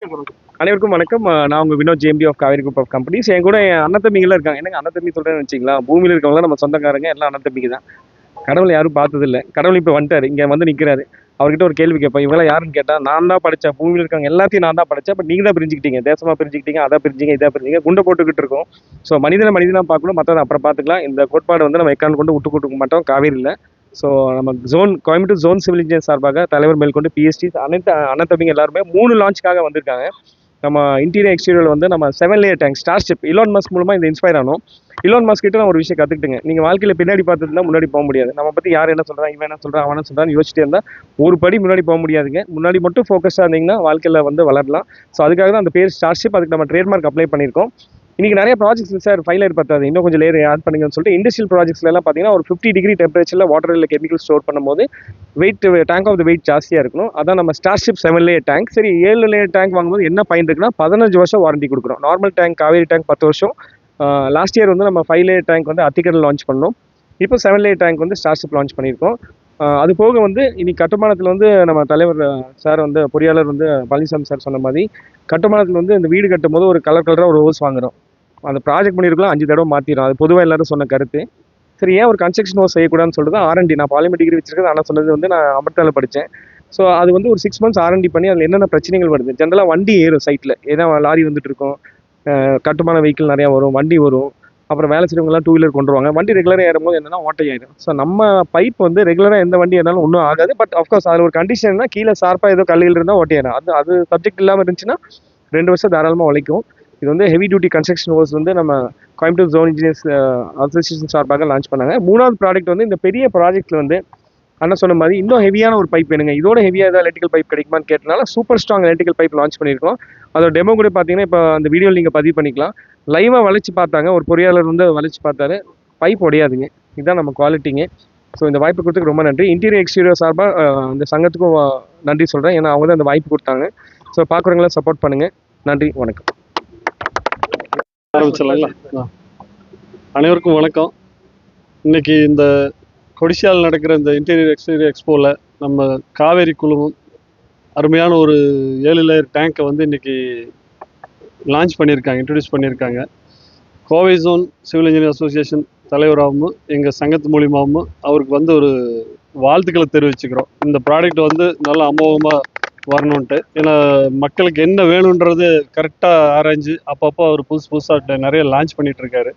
அனைவருக்கும் வணக்கம். நான் உங்க Vinod JMD of Kaveri group of companies. என் கூட என் அண்ணன் தம்பிங்கலாம் இருக்காங்க. என்னங்க அண்ணன் தம்பி சொல்றேன்னு வச்சுங்களா, பூமியில இருக்கவங்களாம் நம்ம சொந்தக்காரங்க, எல்லாம் அண்ணன் தம்பிங்க தான். கடவுளை யாரும் பார்த்ததில்ல. கடவுள் இப்போ வந்துட்டாரு, இங்க வந்து நிற்கிறாரு. அவர்கிட்ட ஒரு கேள்வி கேட்பேன், இவங்களாம் யாருன்னு கேட்டா, நான் தான் படைச்சேன், பூமியில் இருக்காங்க எல்லாத்தையும் நான் தான் படைச்சேன், பட் நீங்க தான் பிரிஞ்சுக்கிட்டீங்க, தேசமா பிரிஞ்சுக்கிட்டீங்க, அதை பிரிஞ்சிங்க, இதை பிரிஞ்சிங்க, குண்டை போட்டுக்கிட்டு இருக்கோம். ஸோ மனிதனை மனிதனாக பார்க்கணும், மற்றதை அப்புறம் பார்த்துக்கலாம். இந்த கோட்பாடு வந்து நம்ம எக்காரணம் கொண்டு விட்டு கொடுக்க மாட்டோம் காவேரியில். ஸோ நம்ம கோயம்புத்தூர் ஜோன் சிவில் இன்ஜினியர் சார்பாக தலைவர் மேற்கொண்டு பிஎஸ்டி அனைத்து அண்ணன் தம்பிங்க எல்லாருமே 3 லான்ச்சுக்காக வந்திருக்காங்க. நம்ம இன்டீரியர் எக்ஸ்டீரியர் வந்து நம்ம 7 layer tank Starship Elon Musk மூலமாக இந்த இன்ஸ்பயர் ஆனோம். இலான் மஸ்க் கிட்ட நான் ஒரு விஷயம் கற்றுக்கிட்டுங்க, நீங்கள் வாழ்க்கையில் பின்னாடி பார்த்துட்டு முன்னாடி போக முடியாது. நம்ம பற்றி யார் என்ன சொல்கிறான், இவன் என்ன சொல்கிறான், அவன் என்ன சொல்கிறான்னு யோசிச்சுட்டே இருந்தால் ஒரு படி முன்னாடி போக முடியாதுங்க. முன்னாடி மட்டும் ஃபோக்கஸாக இருந்தீங்கன்னா வாழ்க்கையில் வந்து வளரலாம். ஸோ அதுக்காக தான் அந்த பேர் ஸ்டார்ஷிப். அதுக்கு நம்ம ட்ரேட்மார்க் அப்ளை பண்ணியிருக்கோம். இன்றைக்கி நிறைய ப்ராஜெக்ட்ஸ் சார் 5 லேயர் பத்தாது, இன்னும் கொஞ்சம் லேயர் ஆட் பண்ணுங்கன்னு சொல்லிட்டு இண்டஸ்ட்ரியல் ப்ராஜெக்ட்ஸ்லாம் பார்த்தீங்கன்னா ஒரு 50 டிகிரி டெம்பரேச்சரில் வாட்டர் இல்லை கெமிக்கல் ஸ்டோர் பண்ணும்போது டேங்க் ஆஃப் த வெயிட் ஜாஸ்தியாக இருக்கணும். அதான் நம்ம ஸ்டார்ஷிப் 7 லேயர் டேங்க். சரி 7 லேயர் டேங்க் வாங்கும்போது என்ன பயன் இருக்குன்னா 15 வருஷம் வாரண்டி கொடுக்குறோம். நார்மல் டேங்க் காவேரி டேங்க் 10 வருஷம். லாஸ்ட் இயர் வந்து நம்ம 5 லேயர் டேங்க் வந்து அத்திக்கடல் லான்ச் பண்ணோம். இப்போ 7 லேயர் டேங்க் வந்து ஸ்டார்ஷிப் லான்ச் பண்ணியிருக்கோம். அது போக வந்து இன்னைக்கு கட்டுமானத்தில் வந்து நம்ம தலைவர் சார் வந்து பொறியாளர் வந்து பழனிசாமி சார் சொன்ன மாதிரி கட்டுமானத்தில் வந்து இந்த வீடு கட்டும் போது ஒரு கலராக ஒரு ஹோஸ் வாங்குறோம். அந்த ப்ராஜெக்ட் பண்ணியிருக்கலாம் 5 தடவை மாற்றிடும். அது பொதுவாக எல்லாரும் சொன்ன கருத்து. சரி ஏன் ஒரு கன்ஸ்ட்ரக்ஷன் ஹோஸ் செய்யக்கூடாதுன்னு சொல்லிட்டு தான் ஆர்என்டி, நான் பாலிமெண்ட் டிகிரி வச்சிருக்கிறது, ஆனால் சொன்னது வந்து நான் அமிர்தாவில் படித்தேன். ஸோ அது வந்து ஒரு 6 மந்த்ஸ் ஆர்என்டி பண்ணி அதில் என்னென்ன பிரச்சனைகள் வருது. ஜென்ரலாக வண்டி ஏறும் சைட்டில், ஏன்னா லாரி வந்துட்டு இருக்கும், கட்டுமான வெஹிக்கிள் நிறையா வரும், வண்டி வரும், அப்புறம் வேலை செய்யறவங்கலாம் 2 வீலர் கொண்டு வருவாங்க. வண்டி ரெகுலராக ஏறும்போது என்னன்னா ஓட்டை ஆயிடும். ஸோ நம்ம பைப் வந்து ரெகுலராக எந்த வண்டி ஏறினாலும் ஒன்றும் ஆகாது. பட் அஃப்கோர்ஸ் அதில் ஒரு கண்டிஷன்னா கீழே ஷார்ப்பாக ஏதோ கல்லில் இருந்தால் ஓட்டையாயிடும். அது சப்ஜெக்ட் இல்லாமல் இருந்துச்சுன்னா 2 வருஷம் தாராளமாக உழைக்கும். இது வந்து ஹெவி டியூட்டி கன்ஸ்ட்ரக்ஷன் ஹோஸ் வந்து நம்ம கோயம்புத்தூர் ஜோன் இன்ஜினியர்ஸ் அசோசியேஷன் சார்பாக லான்ச் பண்ணாங்க. 3வது ப்ராடக்ட் வந்து இந்த பெரிய ப்ராஜெக்ட்ல வந்து அண்ணா சொன்ன மாதிரி இன்னும் ஹெவியான ஒரு பைப் வேணுங்க, இதோட ஹெவியாக ஏதாவது எலக்ட்ரிக்கல் பைப் கிடைக்குமான்னு கேட்டனால super strong electrical pipe launch பண்ணியிருக்கோம். அதோட டெமோ கூட பார்த்தீங்கன்னா இப்போ அந்த வீடியோவில் நீங்கள் பதிவு பண்ணிக்கலாம். லைவாக வளைச்சு பார்த்தாங்க, ஒரு பொறியாளர் வந்து வளைச்சு பார்த்தாரு, பைப் உடையாதுங்க. இதுதான் நம்ம குவாலிட்டிங்க. ஸோ இந்த வாய்ப்பு கொடுத்துக்கு ரொம்ப நன்றி. இன்டீரியர் எக்ஸ்டீரியர் சார்பாக இந்த சங்கத்துக்கும் நன்றி சொல்கிறேன், ஏன்னா அவங்க தான் இந்த வாய்ப்பு கொடுத்தாங்க. ஸோ பார்க்குறவங்கள சப்போர்ட் பண்ணுங்கள். நன்றி, வணக்கம். ஆரம்பிச்சிடலாங்களா? அனைவருக்கும் வணக்கம். இன்னைக்கு இந்த கொடிசியால் நடக்கிற இந்த இன்டீரியர் எக்ஸ்டீரியர் எக்ஸ்போவில் நம்ம காவேரி குழுவும் அருமையான ஒரு 7 லேயர் டேங்கை வந்து இன்னைக்கு லான்ச் பண்ணியிருக்காங்க, இன்ட்ரடியூஸ் பண்ணியிருக்காங்க. Kovai zone civil engineer association தலைவராகவும் எங்கள் சங்கத்து மூலியமாகவும் அவருக்கு வந்து ஒரு வாழ்த்துக்களை தெரிவிச்சுக்கிறோம். இந்த ப்ராடக்ட் வந்து நல்லா அமோகமாக வரணுன்ட்டு, ஏன்னா மக்களுக்கு என்ன வேணுன்றது கரெக்டாக ஆராய்ஞ்சு அப்பப்போ அவர் புதுசாக நிறைய லான்ச் பண்ணிட்டு இருக்காரு.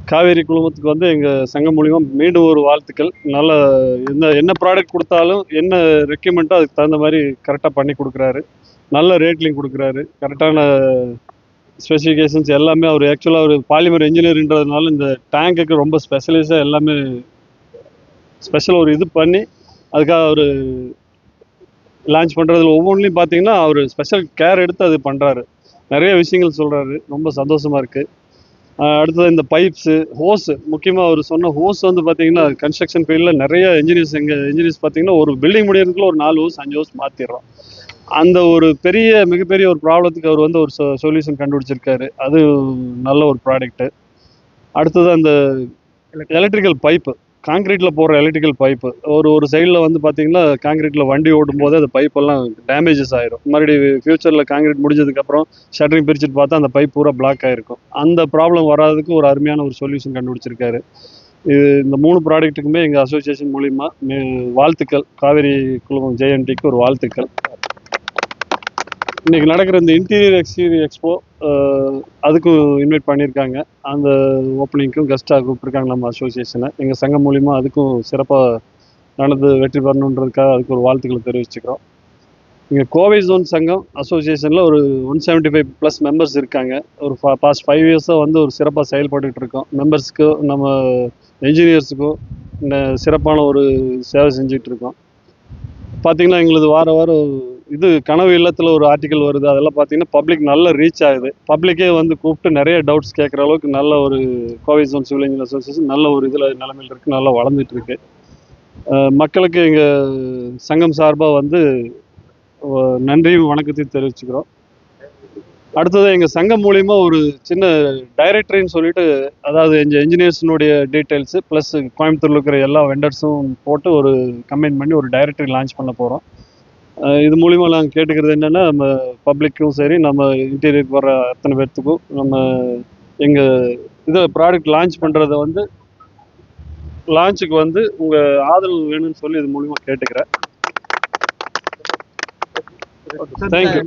காவேரி குழுமத்துக்கு வந்து எங்கள் சங்கம் மூலிமா மீண்டும் ஒரு வாழ்த்துக்கள். நல்ல என்ன ப்ராடக்ட் கொடுத்தாலும் என்ன ரெக்யூமெண்ட்டோ அதுக்கு தகுந்த மாதிரி கரெக்டாக பண்ணி கொடுக்குறாரு. நல்ல ரேட்லையும் கொடுக்குறாரு. கரெக்டான ஸ்பெசிஃபிகேஷன்ஸ் எல்லாமே அவர் ஆக்சுவலாக ஒரு பாலிமர் இன்ஜினியர்ன்றதுனால இந்த டேங்குக்கு ரொம்ப ஸ்பெஷலைஸாக எல்லாமே ஸ்பெஷல் ஒரு இது பண்ணி அதுக்காக அவர் லான்ச் பண்ணுறதுல ஒவ்வொன்றிலையும் பார்த்தீங்கன்னா அவர் ஸ்பெஷல் கேர் எடுத்து அது பண்ணுறாரு. நிறைய விஷயங்கள் சொல்கிறாரு, ரொம்ப சந்தோஷமாக இருக்குது. அடுத்தது இந்த பைப்ஸு ஹோஸு, முக்கியமாக அவர் சொன்ன ஹோஸ் வந்து பார்த்தீங்கன்னா கன்ஸ்ட்ரக்ஷன் ஃபீல்டில் நிறைய இன்ஜினியர்ஸ் பார்த்தீங்கன்னா ஒரு பில்டிங் முடியறதுக்குள்ள ஒரு 4 ஹோஸ் 5 ஹோஸ் மாற்றிடுறோம். அந்த ஒரு மிகப்பெரிய ஒரு ப்ராப்ளத்துக்கு அவர் வந்து ஒரு சொல்யூஷன் கண்டுபிடிச்சிருக்காரு. அது நல்ல ஒரு ப்ராடக்ட்டு. அடுத்தது அந்த எலக்ட்ரிக்கல் பைப்பு, காங்கிரீட்டில் போடுற எலக்ட்ரிக்கல் பைப்பு ஒரு சைடில் வந்து பார்த்தீங்கன்னா காங்கிரீட்டில் வண்டி ஓடும் போது அந்த பைப்பெல்லாம் டேமேஜஸ் ஆயிரும். மறுபடியும் ஃபியூச்சரில் காங்கிரீட் முடிஞ்சதுக்கப்புறம் ஷட்டரிங் பிரிச்சுட்டு பார்த்தா அந்த பைப் பூரா பிளாக் ஆகிருக்கும். அந்த ப்ராப்ளம் வராதுக்கு ஒரு அருமையான ஒரு சொல்யூஷன் கண்டுபிடிச்சிருக்காரு. இந்த 3 ப்ராடக்ட்டுக்குமே எங்கள் அசோசியேஷன் மூலிமா வாழ்த்துக்கள். காவேரி குழுமம் ஜேஎன்டிக்கு ஒரு வாழ்த்துக்கள். இன்றைக்கி நடக்கிற இந்த இன்டீரியர் எக்ஸ்டீரியர் எக்ஸ்போ அதுக்கும் இன்வைட் பண்ணியிருக்காங்க. அந்த ஓப்பனிங்க்கும் கெஸ்ட்டாக கூப்பிட்ருக்காங்க நம்ம அசோசியேஷனை. எங்கள் சங்கம் மூலிமா அதுக்கும் சிறப்பாக நடந்து வெற்றி பெறணுன்றதுக்காக அதுக்கு ஒரு வாழ்த்துக்களை தெரிவிச்சுக்கிறோம். இங்கே கோவை ஜோன் சங்கம் அசோசியேஷனில் ஒரு 175+ மெம்பர்ஸ் இருக்காங்க. ஒரு பாஸ்ட் 5 இயர்ஸாக வந்து ஒரு சிறப்பாக செயல்பட்டுட்டு இருக்கோம். மெம்பர்ஸுக்கும் நம்ம என்ஜினியர்ஸுக்கும் சிறப்பான ஒரு சேவை செஞ்சுட்டு இருக்கோம். பார்த்திங்கன்னா எங்களது வாரம் இது கனவு இல்லத்தில் ஒரு ஆர்டிக்கல் வருது. அதெல்லாம் பார்த்தீங்கன்னா பப்ளிக் நல்ல ரீச் ஆகுது. பப்ளிக்கே வந்து கூப்பிட்டு நிறைய டவுட்ஸ் கேட்குற அளவுக்கு நல்ல ஒரு Kovai zone civil engineer association நல்ல ஒரு இதில் நிலைமையில் இருக்குது, நல்லா வளர்ந்துட்டு இருக்கு. மக்களுக்கு எங்கள் சங்கம் சார்பாக வந்து நன்றியும் வணக்கத்தையும் தெரிவிச்சுக்கிறோம். அடுத்தது எங்கள் சங்கம் மூலிமா ஒரு சின்ன டைரக்டரின்னு சொல்லிட்டு, அதாவது எங்கள் என்ஜினியர்ஸினுடைய டீட்டெயில்ஸு ப்ளஸ் கோயம்புத்தூரில் இருக்கிற எல்லா வெண்டர்ஸும் போட்டு ஒரு கம்பைன் பண்ணி ஒரு டைரக்டரி லான்ச் பண்ண போகிறோம். இது மூலிமா நாங்கள் கேட்டுக்கிறது என்னென்னா, நம்ம பப்ளிக்கும் சரி, நம்ம இன்டீரியருக்கு வர அத்தனை பேர்த்துக்கும் நம்ம எங்கள் இதை ப்ராடக்ட் லான்ச் பண்ணுறத வந்து லான்ச்சுக்கு வந்து உங்கள் ஆதரவு வேணும்னு சொல்லி இது மூலிமா கேட்டுக்கிறேன். தேங்க்யூ.